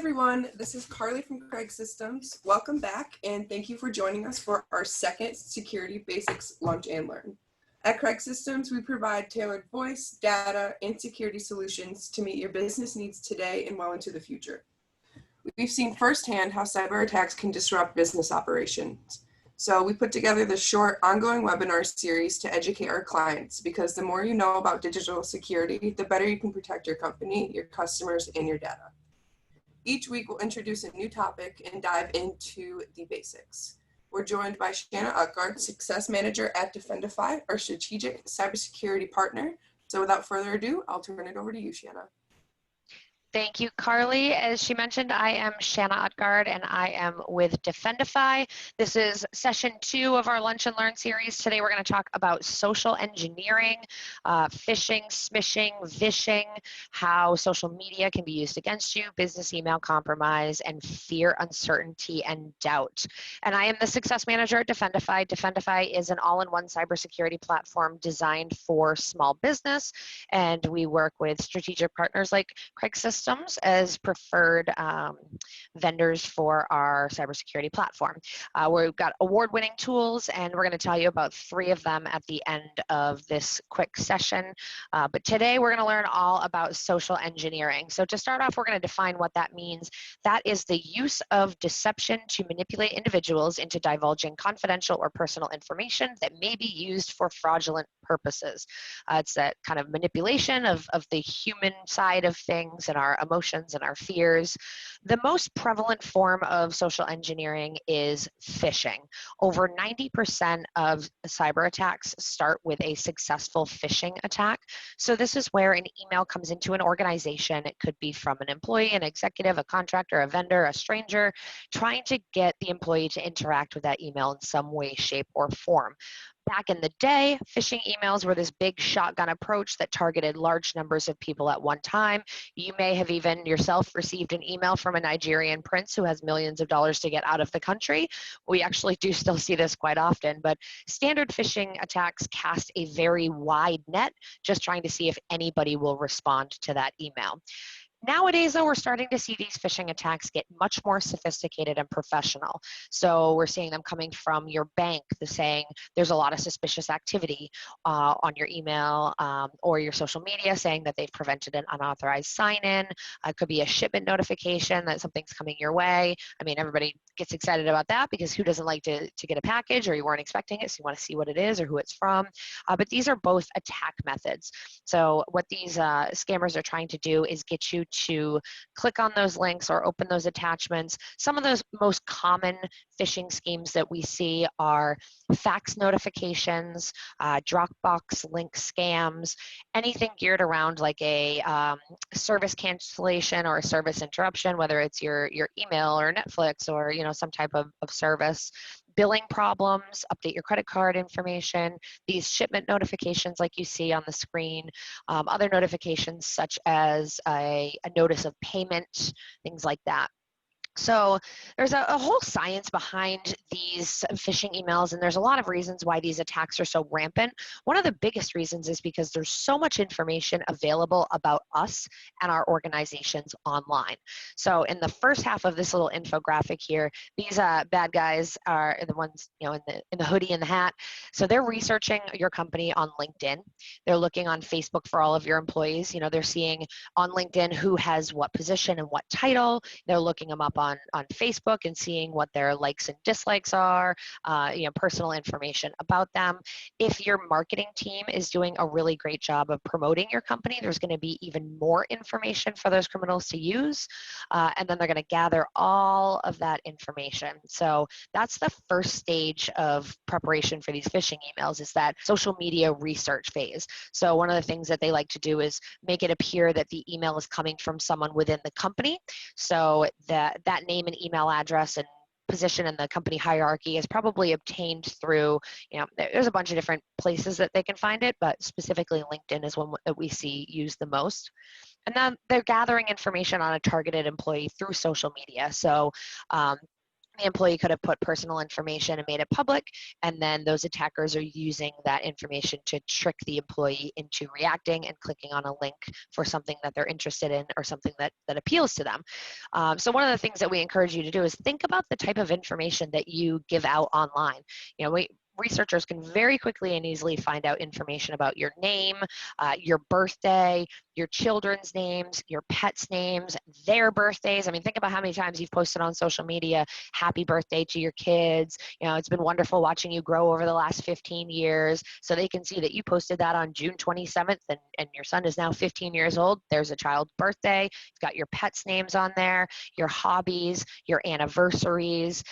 everyone, this is Carly from Craig Systems. Welcome back and thank you for joining us for our second Security Basics Lunch and Learn. At Craig Systems, we provide tailored voice, data, and security solutions to meet your business needs today and well into the future. We've seen firsthand how cyber attacks can disrupt business operations. So we put together this short ongoing webinar series to educate our clients, because the more you know about digital security, the better you can protect your company, your customers, and your data. Each week we'll introduce a new topic and dive into the basics. We're joined by Shanna Utgard, Success Manager at Defendify, our strategic cybersecurity partner. So without further ado, I'll turn it over to you, Shanna. Thank you, Carly. As she mentioned, I am Shanna Utgard and I am with Defendify. This is session 2 of our Lunch and Learn series. Today we're going to talk about social engineering, phishing, SMiShing, vishing, how social media can be used against you, business email compromise, and fear, uncertainty, and doubt. And I am the Success Manager at Defendify. Defendify is an all-in-one cybersecurity platform designed for small business, and we work with strategic partners like Craig Systems as preferred vendors for our cybersecurity platform. We've got award-winning tools, and we're going to tell you about 3 of them at the end of this quick session. But today we're going to learn all about social engineering. So to start off, we're going to define what that means. That is the use of deception to manipulate individuals into divulging confidential or personal information that may be used for fraudulent purposes. It's that kind of manipulation of the human side of things and our emotions and our fears. The most prevalent form of social engineering is phishing. Over 90% of cyber attacks start with a successful phishing attack. So this is where an email comes into an organization. It could be from an employee, an executive, a contractor, a vendor, a stranger, trying to get the employee to interact with that email in some way, shape, or form. Back in the day, phishing emails were this big shotgun approach that targeted large numbers of people at one time. You may have even yourself received an email from a Nigerian prince who has millions of dollars to get out of the country. We actually do still see this quite often, but standard phishing attacks cast a very wide net, just trying to see if anybody will respond to that email. Nowadays, though, we're starting to see these phishing attacks get much more sophisticated and professional. So we're seeing them coming from your bank, saying there's a lot of suspicious activity on your email or your social media, saying that they've prevented an unauthorized sign-in. It could be a shipment notification that something's coming your way. I mean, everybody gets excited about that because who doesn't like to get a package, or you weren't expecting it, so you want to see what it is or who it's from. But these are both attack methods. So what these scammers are trying to do is get you to click on those links or open those attachments. Some of those most common phishing schemes that we see are fax notifications, Dropbox link scams, anything geared around like a service cancellation or a service interruption, whether it's your email or Netflix or some type of service. Billing problems, update your credit card information, these shipment notifications like you see on the screen, other notifications such as a notice of payment, things like that. So there's a whole science behind these phishing emails, and there's a lot of reasons why these attacks are so rampant. One of the biggest reasons is because there's so much information available about us and our organizations online. So in the first half of this little infographic here, these bad guys are the ones in the hoodie and the hat. So they're researching your company on LinkedIn. They're looking on Facebook for all of your employees. They're seeing on LinkedIn who has what position and what title. They're looking them up on Facebook and seeing what their likes and dislikes are, personal information about them. If your marketing team is doing a really great job of promoting your company, there's going to be even more information for those criminals to use, and then they're going to gather all of that information. So that's the first stage of preparation for these phishing emails, is that social media research phase. So one of the things that they like to do is make it appear that the email is coming from someone within the company, so that name and email address and position in the company hierarchy is probably obtained through, there's a bunch of different places that they can find it, but specifically LinkedIn is one that we see used the most. And then they're gathering information on a targeted employee through social media. So the employee could have put personal information and made it public, and then those attackers are using that information to trick the employee into reacting and clicking on a link for something that they're interested in or something that appeals to them. So one of the things that we encourage you to do is think about the type of information that you give out online. Researchers can very quickly and easily find out information about your name, your birthday, your children's names, your pets' names, their birthdays. I mean, think about how many times you've posted on social media, happy birthday to your kids. It's been wonderful watching you grow over the last 15 years. So they can see that you posted that on June 27th and your son is now 15 years old. There's a child's birthday. You've got your pets' names on there, your hobbies, your anniversaries.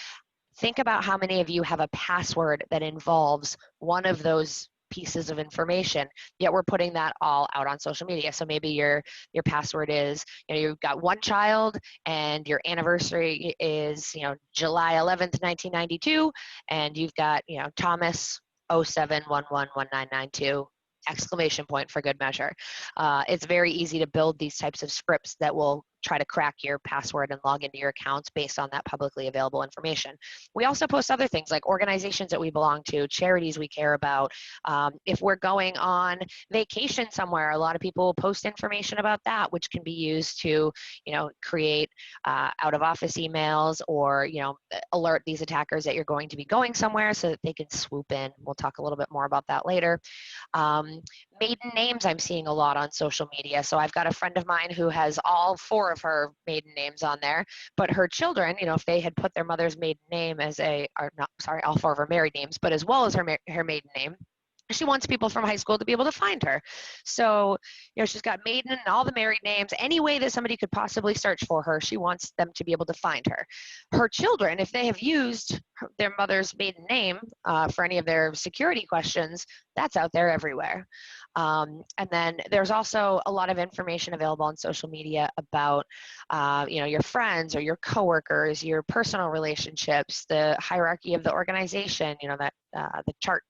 Think about how many of you have a password that involves one of those pieces of information, yet we're putting that all out on social media. So maybe your password is, you've got one child and your anniversary is, July 11th, 1992, and you've got, Thomas 07111992 exclamation point for good measure. It's very easy to build these types of scripts that will try to crack your password and log into your accounts based on that publicly available information. We also post other things like organizations that we belong to, charities we care about. If we're going on vacation somewhere, a lot of people will post information about that, which can be used to, create out of office emails or, alert these attackers that you're going to be going somewhere so that they can swoop in. We'll talk a little bit more about that later. Maiden names I'm seeing a lot on social media. So I've got a friend of mine who has all 4 of her maiden names on there, but her children, if they had put their mother's maiden name as all 4 of her married names, but as well as her maiden name, she wants people from high school to be able to find her. So, she's got maiden and all the married names. Any way that somebody could possibly search for her, she wants them to be able to find her. Her children, if they have used their mother's maiden name for any of their security questions, that's out there everywhere. And then there's also a lot of information available on social media about, your friends or your coworkers, your personal relationships, the hierarchy of the organization, the chart.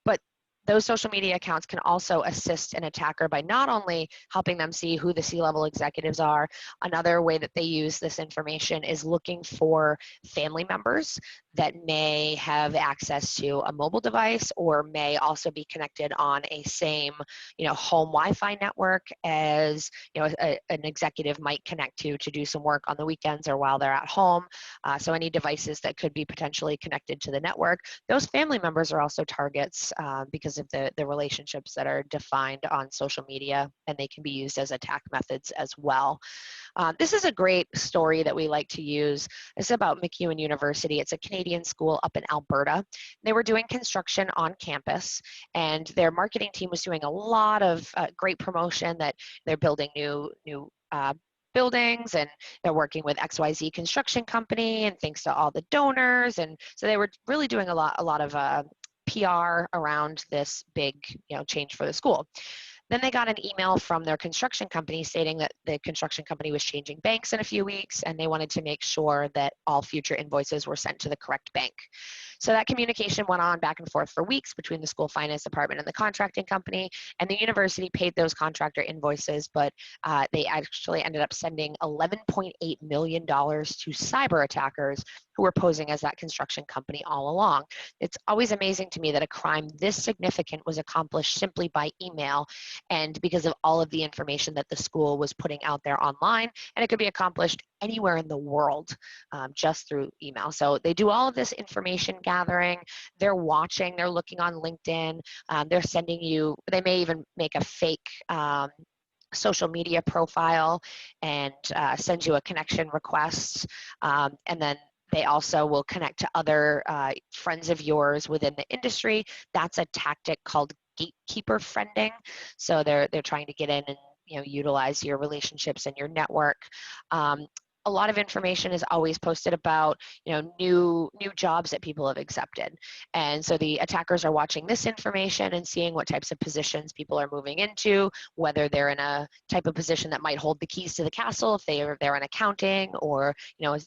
But those social media accounts can also assist an attacker by not only helping them see who the C-level executives are. Another way that they use this information is looking for family members that may have access to a mobile device or may also be connected on a same, home Wi-Fi network as, an executive might connect to do some work on the weekends or while they're at home. So any devices that could be potentially connected to the network, those family members are also targets because of the relationships that are defined on social media, and they can be used as attack methods as well. This is a great story that we like to use. It's about MacEwan University. It's a Canadian school up in Alberta. They were doing construction on campus, and their marketing team was doing a lot of great promotion that they're building new buildings, and they're working with XYZ construction company, and thanks to all the donors. And so they were really doing a lot of PR around this big, change for the school. Then they got an email from their construction company stating that the construction company was changing banks in a few weeks, and they wanted to make sure that all future invoices were sent to the correct bank. So that communication went on back and forth for weeks between the school finance department and the contracting company, and the university paid those contractor invoices, but they actually ended up sending $11.8 million to cyber attackers who were posing as that construction company all along. It's always amazing to me that a crime this significant was accomplished simply by email, and because of all of the information that the school was putting out there online, and it could be accomplished anywhere in the world just through email. So they do all of this information gathering, they're watching, they're looking on LinkedIn, they're sending you, they may even make a fake social media profile and send you a connection request, and then they also will connect to other friends of yours within the industry. That's a tactic called gatekeeper friending. So they're trying to get in and utilize your relationships and your network. A lot of information is always posted about new jobs that people have accepted, and so the attackers are watching this information and seeing what types of positions people are moving into, whether they're in a type of position that might hold the keys to the castle if they're in accounting, or a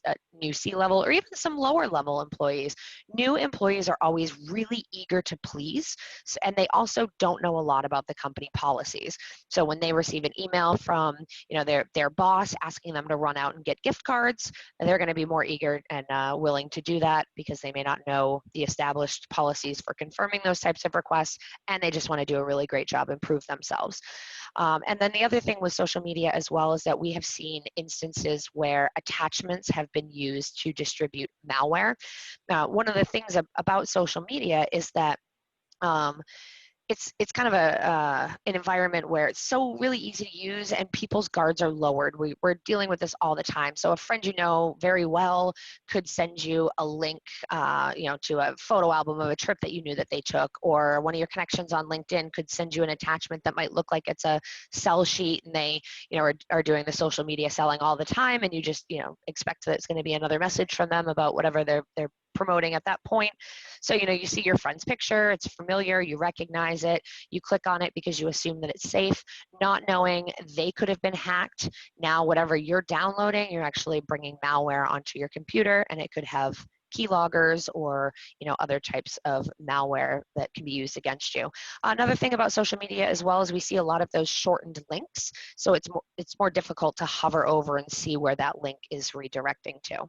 new C-level, or even some lower level employees. New employees are always really eager to please, and they also don't know a lot about the company policies. So when they receive an email from their boss asking them to run out and get gift cards, they're going to be more eager and willing to do that because they may not know the established policies for confirming those types of requests, and they just want to do a really great job and prove themselves. And then the other thing with social media as well is that we have seen instances where attachments have been used to distribute malware. One of the things about social media is that it's kind of an environment where it's so really easy to use and people's guards are lowered. We're dealing with this all the time. So a friend you know very well could send you a link, to a photo album of a trip that you knew that they took, or one of your connections on LinkedIn could send you an attachment that might look like it's a sell sheet, and they, are doing the social media selling all the time, and you just, expect that it's going to be another message from them about whatever they're promoting at that point. So, you see your friend's picture, it's familiar, you recognize it, you click on it because you assume that it's safe, not knowing they could have been hacked. Now, whatever you're downloading, you're actually bringing malware onto your computer, and it could have keyloggers or other types of malware that can be used against you. Another thing about social media as well is we see a lot of those shortened links, so it's more difficult to hover over and see where that link is redirecting to.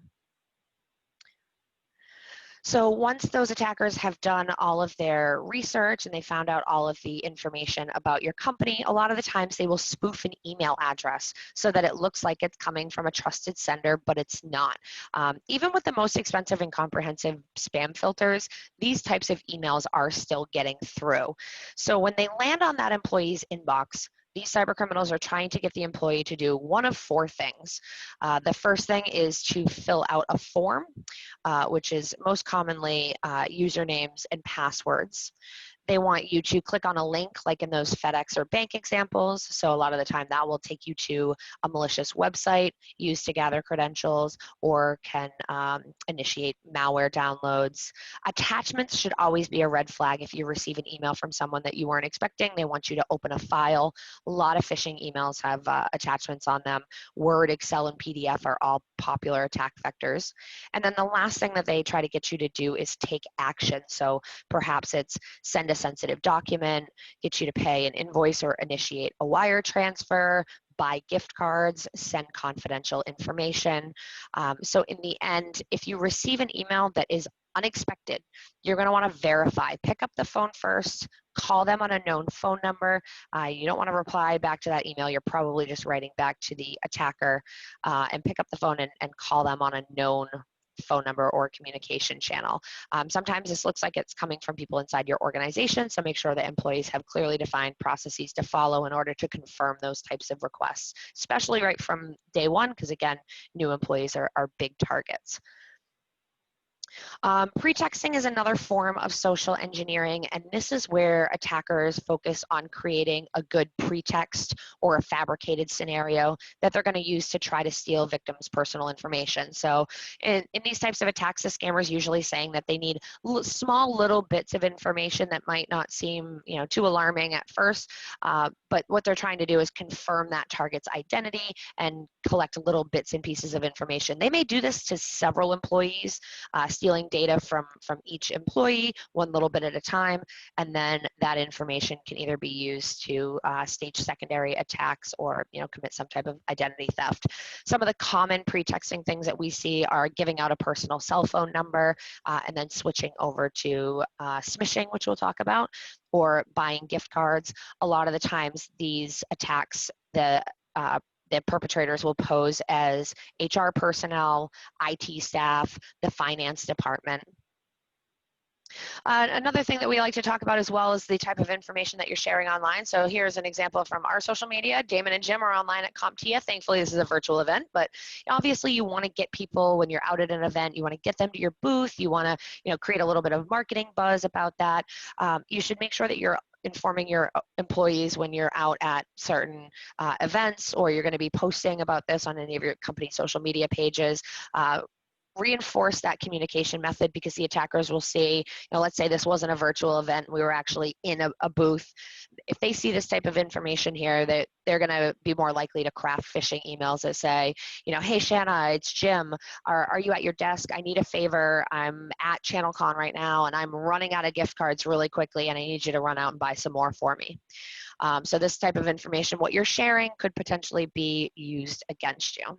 So once those attackers have done all of their research and they found out all of the information about your company, a lot of the times they will spoof an email address so that it looks like it's coming from a trusted sender, but it's not. Even with the most expensive and comprehensive spam filters, these types of emails are still getting through. So when they land on that employee's inbox, these cybercriminals are trying to get the employee to do one of four things. The first thing is to fill out a form, which is most commonly usernames and passwords. They want you to click on a link like in those FedEx or bank examples. So a lot of the time that will take you to a malicious website used to gather credentials or can initiate malware downloads. Attachments should always be a red flag if you receive an email from someone that you weren't expecting. They want you to open a file. A lot of phishing emails have attachments on them. Word, Excel, and PDF are all popular attack vectors. And then the last thing that they try to get you to do is take action. So perhaps it's send a sensitive document, get you to pay an invoice or initiate a wire transfer, buy gift cards, send confidential information. So in the end, if you receive an email that is unexpected, you're going to want to verify. Pick up the phone first, call them on a known phone number. You don't want to reply back to that email. You're probably just writing back to the attacker, and pick up the phone and call them on a known phone number or communication channel. Sometimes this looks like it's coming from people inside your organization, so make sure that employees have clearly defined processes to follow in order to confirm those types of requests, especially right from day one, because again, new employees are big targets. Pretexting is another form of social engineering, and this is where attackers focus on creating a good pretext or a fabricated scenario that they're going to use to try to steal victims' personal information. So in these types of attacks, the scammers usually saying that they need small little bits of information that might not seem too alarming at first, but what they're trying to do is confirm that target's identity and collect little bits and pieces of information. They may do this to several employees, stealing data from each employee one little bit at a time, and then that information can either be used to stage secondary attacks or commit some type of identity theft. Some of the common pretexting things that we see are giving out a personal cell phone number and then switching over to SMiShing, which we'll talk about, or buying gift cards. A lot of the times these attacks, the perpetrators will pose as HR personnel, IT staff, the finance department. Another thing that we like to talk about as well is the type of information that you're sharing online. So here's an example from our social media. Damon and Jim are online at CompTIA. Thankfully, this is a virtual event, but obviously you want to get people when you're out at an event, you want to get them to your booth. You want to create a little bit of marketing buzz about that. You should make sure that you're informing your employees when you're out at certain events, or you're going to be posting about this on any of your company social media pages. Reinforce that communication method, because the attackers will see, let's say this wasn't a virtual event, we were actually in a booth. If they see this type of information here, that they're going to be more likely to craft phishing emails that say, hey Shanna, it's Jim. Are you at your desk? I need a favor. I'm at ChannelCon right now and I'm running out of gift cards really quickly and I need you to run out and buy some more for me. So this type of information, what you're sharing, could potentially be used against you.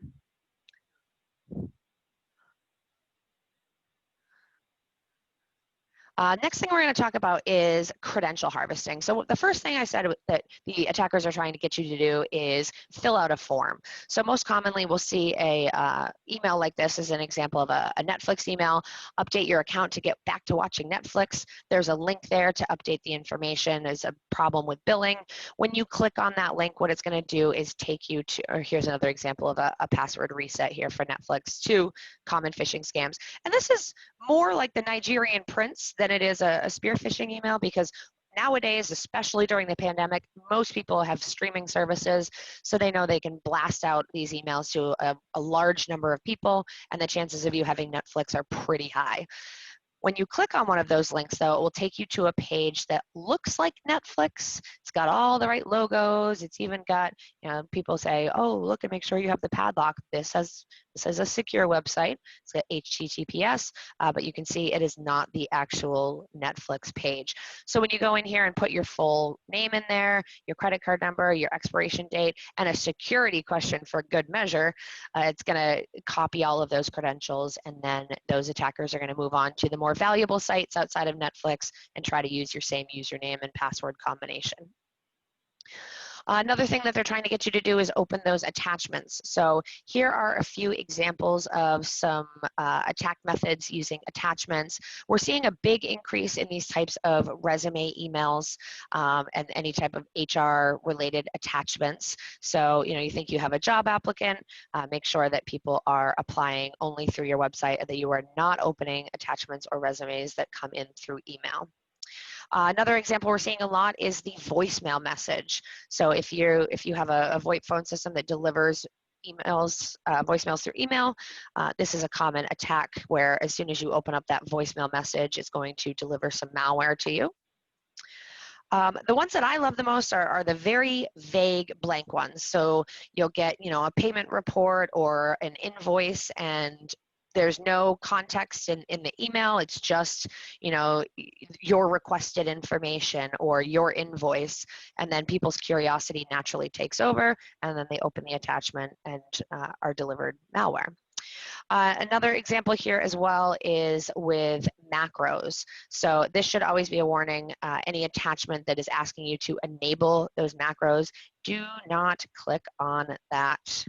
Next thing we're going to talk about is credential harvesting. So the first thing I said that the attackers are trying to get you to do is fill out a form. So most commonly we'll see a email like this as an example of a Netflix email. Update your account to get back to watching Netflix. There's a link there to update the information. There's a problem with billing. When you click on that link, what it's going to do is take you to, or here's another example of a password reset here for Netflix, to common phishing scams. And this is more like the Nigerian prince than it is a spear phishing email, because nowadays, especially during the pandemic, most people have streaming services, so they know they can blast out these emails to a large number of people, and the chances of you having Netflix are pretty high. When you click on one of those links, though, it will take you to a page that looks like Netflix. It's got all the right logos. It's even got, people say, oh, look and make sure you have the padlock. This is a secure website. It's got HTTPS, but you can see it is not the actual Netflix page. So when you go in here and put your full name in there, your credit card number, your expiration date, and a security question for good measure, it's going to copy all of those credentials, and then those attackers are going to move on to the more valuable sites outside of Netflix and try to use your same username and password combination. Another thing that they're trying to get you to do is open those attachments. So here are a few examples of some attack methods using attachments. We're seeing a big increase in these types of resume emails and any type of HR related attachments. So, you think you have a job applicant, make sure that people are applying only through your website and that you are not opening attachments or resumes that come in through email. Another example we're seeing a lot is the voicemail message. So if you have a VoIP phone system that delivers voicemails through email, this is a common attack where as soon as you open up that voicemail message, it's going to deliver some malware to you. The ones that I love the most are the very vague blank ones. So you'll get, a payment report or an invoice, and there's no context in the email. It's just, your requested information or your invoice, and then people's curiosity naturally takes over, and then they open the attachment and are delivered malware. Another example here as well is with macros. So this should always be a warning. Any attachment that is asking you to enable those macros, do not click on that.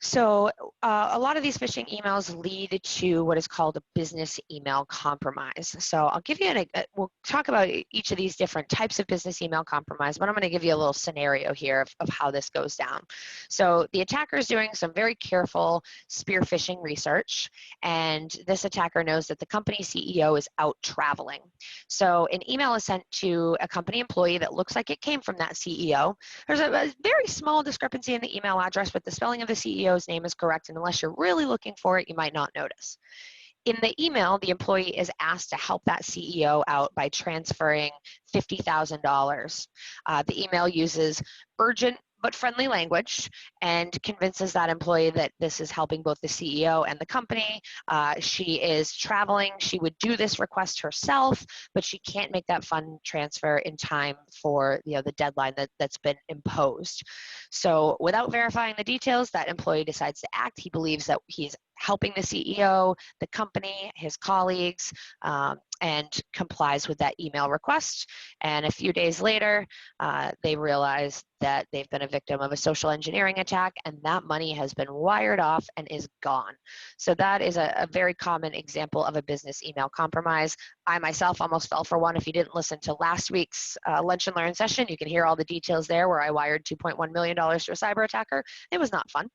So a lot of these phishing emails lead to what is called a business email compromise. So I'll give you we'll talk about each of these different types of business email compromise, but I'm going to give you a little scenario here of how this goes down. So the attacker is doing some very careful spear phishing research, and this attacker knows that the company CEO is out traveling. So an email is sent to a company employee that looks like it came from that CEO. There's a very small discrepancy in the email address, but the spelling of the CEO's name is correct, and unless you're really looking for it, you might not notice. In the email, the employee is asked to help that CEO out by transferring $50,000. The email uses urgent but friendly language and convinces that employee that this is helping both the CEO and the company. She is traveling. She would do this request herself, but she can't make that fund transfer in time for the deadline that's been imposed. So without verifying the details, that employee decides to act. He believes that he's helping the CEO, the company, his colleagues, and complies with that email request. And a few days later, they realize that they've been a victim of a social engineering attack, and that money has been wired off and is gone. So that is a very common example of a business email compromise. I myself almost fell for one. If you didn't listen to last week's Lunch and Learn session, you can hear all the details there where I wired $2.1 million to a cyber attacker. It was not fun.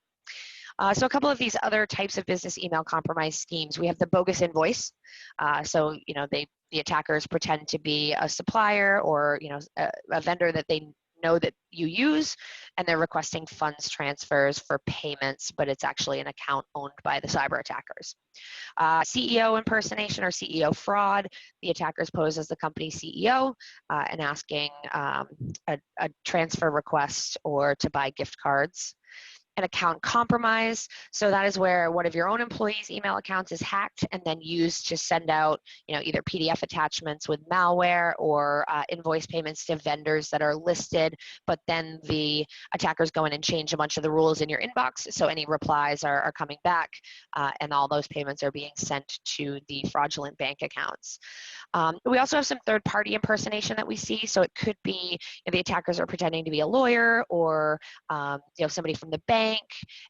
So a couple of these other types of business email compromise schemes. We have the bogus invoice. So the attackers pretend to be a supplier or a vendor that they know that you use, and they're requesting funds transfers for payments, but it's actually an account owned by the cyber attackers. CEO impersonation or CEO fraud. The attackers pose as the company CEO and asking a transfer request or to buy gift cards. an account compromise. So that is where one of your own employees' email accounts is hacked and then used to send out, either PDF attachments with malware or invoice payments to vendors that are listed, but then the attackers go in and change a bunch of the rules in your inbox. So any replies are coming back and all those payments are being sent to the fraudulent bank accounts. We also have some third-party impersonation that we see. So it could be the attackers are pretending to be a lawyer or somebody from the bank,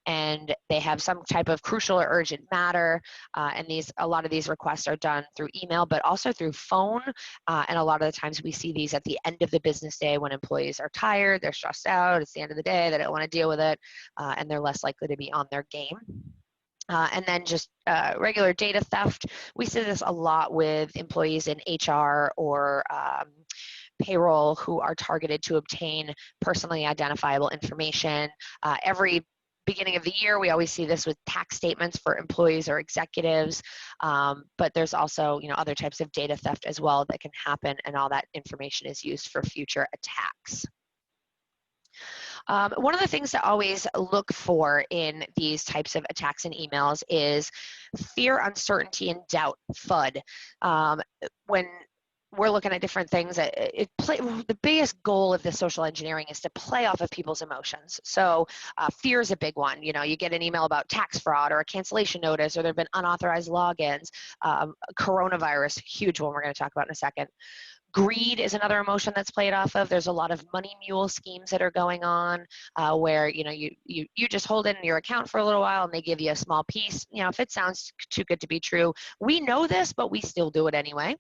and they have some type of crucial or urgent matter. And a lot of these requests are done through email, but also through phone. And a lot of the times we see these at the end of the business day when employees are tired, they're stressed out, it's the end of the day, they don't want to deal with it, and they're less likely to be on their game. And then just regular data theft. We see this a lot with employees in HR or payroll who are targeted to obtain personally identifiable information. Every beginning of the year, we always see this with tax statements for employees or executives, but there's also other types of data theft as well that can happen, and all that information is used for future attacks. One of the things to always look for in these types of attacks and emails is fear, uncertainty, and doubt, FUD. When we're looking at different things, the biggest goal of this social engineering is to play off of people's emotions. So fear is a big one. You get an email about tax fraud or a cancellation notice, or there have been unauthorized logins. Coronavirus, huge one we're going to talk about in a second. Greed is another emotion that's played off of. There's a lot of money mule schemes that are going on where you just hold it in your account for a little while and they give you a small piece. If it sounds too good to be true, we know this, but we still do it anyway.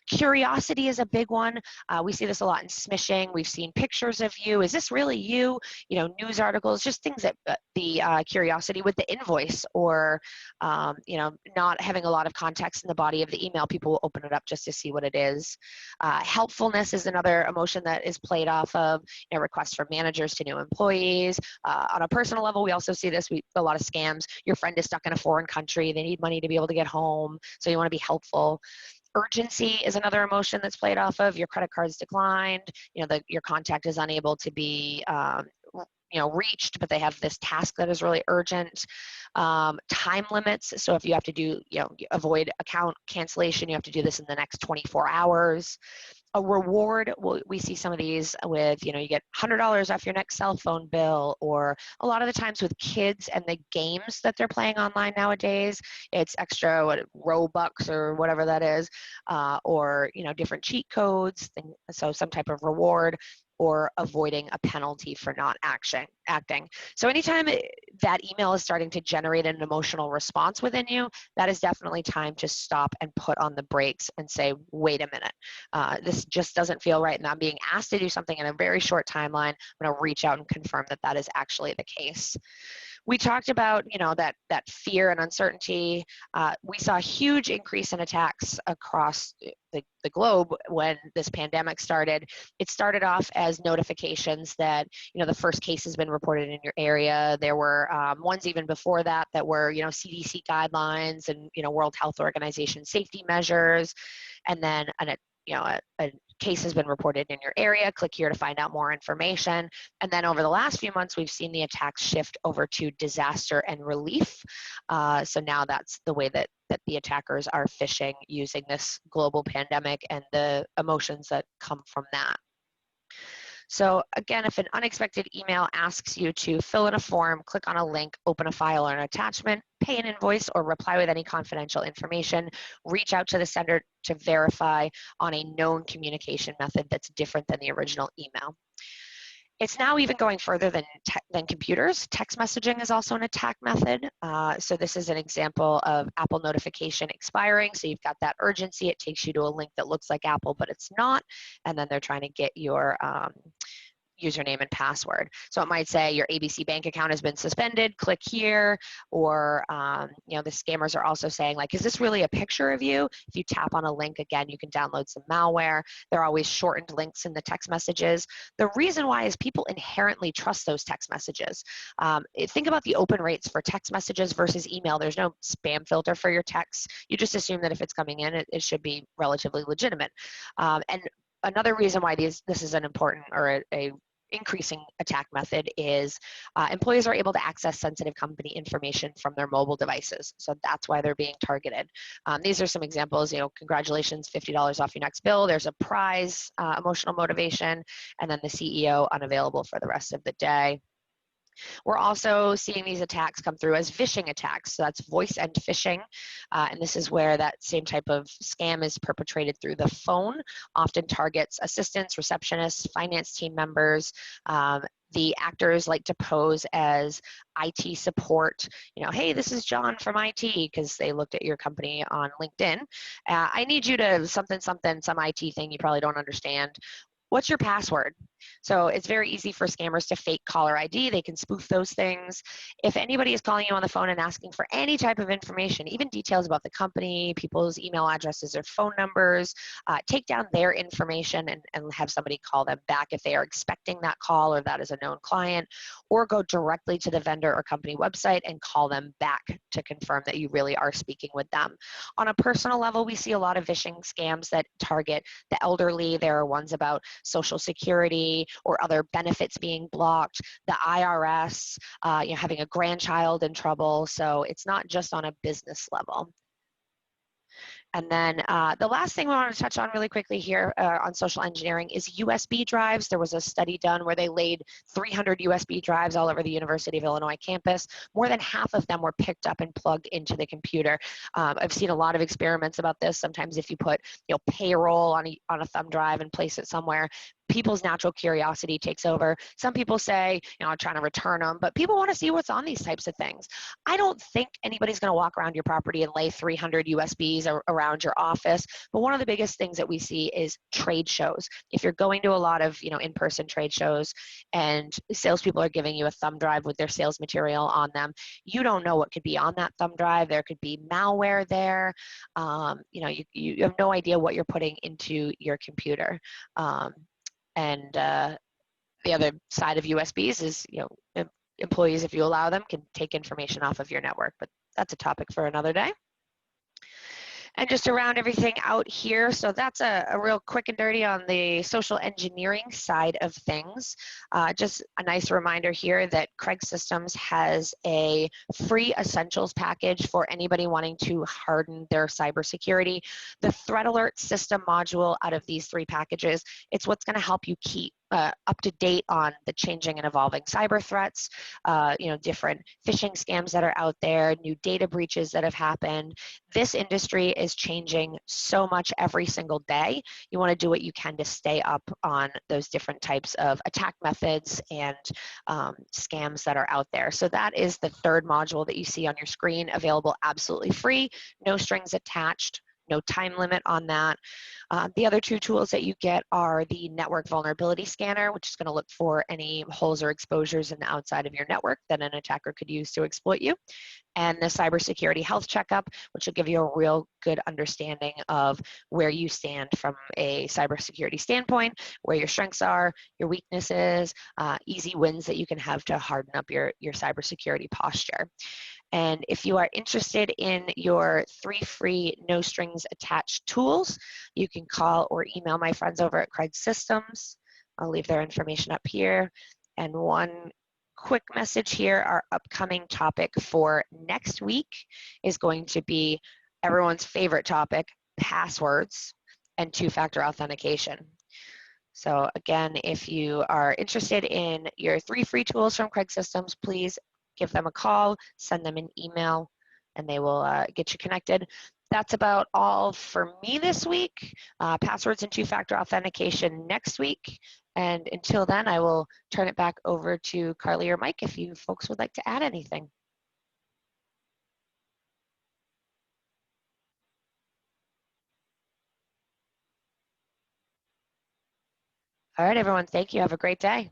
Curiosity is a big one. We see this a lot in SMiShing. We've seen pictures of you. Is this really you? News articles, just things that the curiosity with the invoice or, not having a lot of context in the body of the email. People will open it up just to see what it is. Helpfulness is another emotion that is played off of requests from managers to new employees. On a personal level, we also see this. A lot of scams. Your friend is stuck in a foreign country. They need money to be able to get home. So you want to be helpful. Urgency is another emotion that's played off of. Your credit card's declined. Your contact is unable to be reached, but they have this task that is really urgent. Time limits. So if you have to do, avoid account cancellation, you have to do this in the next 24 hours. A reward, we see some of these with, you get $100 off your next cell phone bill, or a lot of the times with kids and the games that they're playing online nowadays, it's extra Robux or whatever that is, or, different cheat codes, so some type of reward, or avoiding a penalty for not acting. So anytime that email is starting to generate an emotional response within you, that is definitely time to stop and put on the brakes and say, wait a minute, this just doesn't feel right, and I'm being asked to do something in a very short timeline. I'm going to reach out and confirm that that is actually the case. We talked about, that fear and uncertainty. We saw a huge increase in attacks across the globe when this pandemic started. It started off as notifications that, the first case has been reported in your area. There were ones even before that were, CDC guidelines and, World Health Organization safety measures. And then a case has been reported in your area. Click here to find out more information. And then over the last few months, we've seen the attacks shift over to disaster and relief. So now that's the way that the attackers are phishing, using this global pandemic and the emotions that come from that. So again, if an unexpected email asks you to fill in a form, click on a link, open a file or an attachment, pay an invoice, or reply with any confidential information, reach out to the sender to verify on a known communication method that's different than the original email. It's now even going further than computers. Text messaging is also an attack method. So this is an example of Apple notification expiring. So you've got that urgency. It takes you to a link that looks like Apple, but it's not. And then they're trying to get your username and password. So it might say your ABC bank account has been suspended, click here, or the scammers are also saying, like, is this really a picture of you? If you tap on a link, again, you can download some malware. There are always shortened links in the text messages. The reason why is people inherently trust those text messages. Think about the open rates for text messages versus email. There's no spam filter for your texts. You just assume that if it's coming in, it should be relatively legitimate. And another reason why this is an important or a increasing attack method is employees are able to access sensitive company information from their mobile devices. So that's why they're being targeted. These are some examples, congratulations, $50 off your next bill. There's a prize, emotional motivation, and then the CEO unavailable for the rest of the day. We're also seeing these attacks come through as vishing attacks. So that's voice and phishing. And this is where that same type of scam is perpetrated through the phone, often targets assistants, receptionists, finance team members. The actors like to pose as IT support. Hey, this is John from IT, because they looked at your company on LinkedIn. I need you to something, some IT thing you probably don't understand. What's your password? So it's very easy for scammers to fake caller ID. They can spoof those things. If anybody is calling you on the phone and asking for any type of information, even details about the company, people's email addresses or phone numbers, take down their information and have somebody call them back if they are expecting that call or that is a known client, or go directly to the vendor or company website and call them back to confirm that you really are speaking with them. On a personal level, we see a lot of phishing scams that target the elderly. There are ones about Social Security or other benefits being blocked, the IRS, having a grandchild in trouble. So it's not just on a business level. And then the last thing we want to touch on really quickly here on social engineering is USB drives. There was a study done where they laid 300 USB drives all over the University of Illinois campus. More than half of them were picked up and plugged into the computer. I've seen a lot of experiments about this. Sometimes if you put payroll on a thumb drive and place it somewhere, people's natural curiosity takes over. Some people say, I'm trying to return them, but people want to see what's on these types of things. I don't think anybody's going to walk around your property and lay 300 USBs around your office, but one of the biggest things that we see is trade shows. If you're going to a lot of, in-person trade shows and salespeople are giving you a thumb drive with their sales material on them, you don't know what could be on that thumb drive. There could be malware there. You have no idea what you're putting into your computer. And the other side of USBs is, employees, if you allow them, can take information off of your network, but that's a topic for another day. And just to round everything out here, so that's a real quick and dirty on the social engineering side of things. Just a nice reminder here that Craig Systems has a free essentials package for anybody wanting to harden their cybersecurity. The threat alert system module out of these three packages, it's what's going to help you keep up to date on the changing and evolving cyber threats, different phishing scams that are out there, new data breaches that have happened. This industry is changing so much every single day. You want to do what you can to stay up on those different types of attack methods and scams that are out there. So that is the third module that you see on your screen, available absolutely free, no strings attached. No time limit on that. The other two tools that you get are the network vulnerability scanner, which is going to look for any holes or exposures in the outside of your network that an attacker could use to exploit you, and the cybersecurity health checkup, which will give you a real good understanding of where you stand from a cybersecurity standpoint, where your strengths are, your weaknesses, easy wins that you can have to harden up your cybersecurity posture. And if you are interested in your 3 free no strings attached tools, you can call or email my friends over at Craig Systems. I'll leave their information up here. And one quick message here, our upcoming topic for next week is going to be everyone's favorite topic, passwords and two-factor authentication. So again, if you are interested in your 3 free tools from Craig Systems, please give them a call, send them an email, and they will get you connected. That's about all for me this week. Passwords and two-factor authentication next week. And until then, I will turn it back over to Carly or Mike if you folks would like to add anything. All right, everyone, thank you. Have a great day.